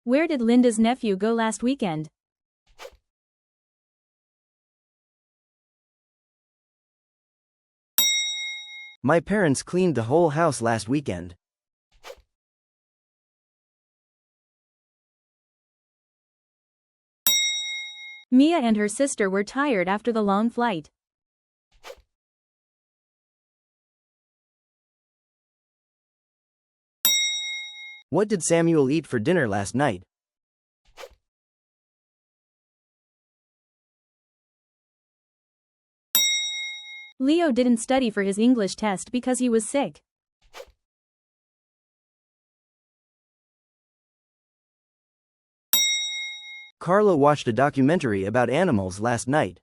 Where did Linda's nephew go last weekend? My parents cleaned the whole house last weekend. Mia and her sister were tired after the long flight. What did Samuel eat for dinner last night? Leo didn't study for his English test because he was sick. Carla watched a documentary about animals last night.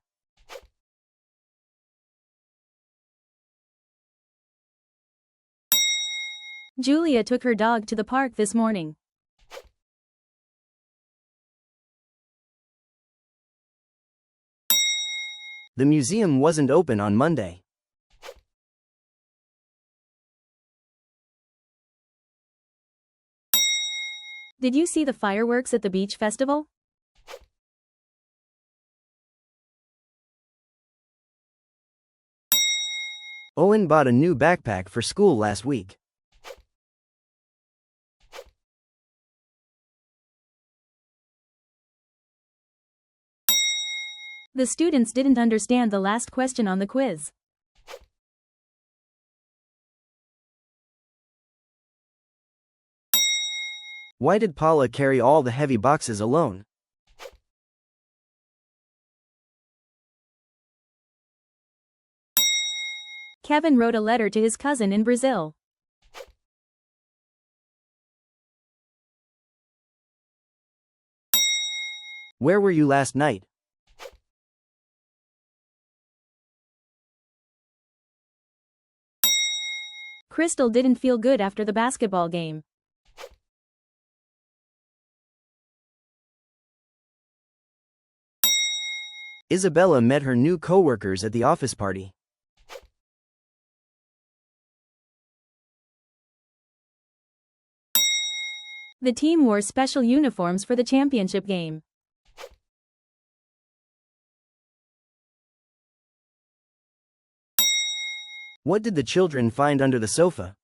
Julia took her dog to the park this morning. The museum wasn't open on Monday. Did you see the fireworks at the beach festival? Owen bought a new backpack for school last week. The students didn't understand the last question on the quiz. Why did Paula carry all the heavy boxes alone? Kevin wrote a letter to his cousin in Brazil. Where were you last night? Crystal didn't feel good after the basketball game. Isabella met her new co-workers at the office party. The team wore special uniforms for the championship game. What did the children find under the sofa?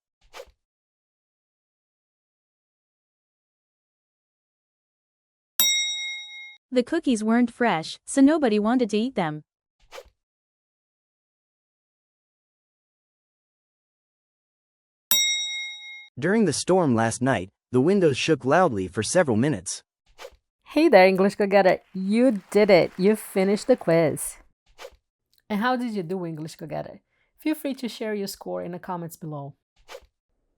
The cookies weren't fresh, so nobody wanted to eat them. During the storm last night, the windows shook loudly for several minutes. Hey there, English Go-Getter! You did it! You finished the quiz! And how did you do, English Go-Getter? Feel free to share your score in the comments below.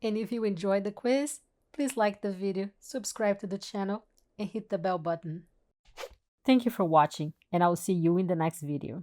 And if you enjoyed the quiz, please like the video, subscribe to the channel, and hit the bell button. Thank you for watching, and I will see you in the next video.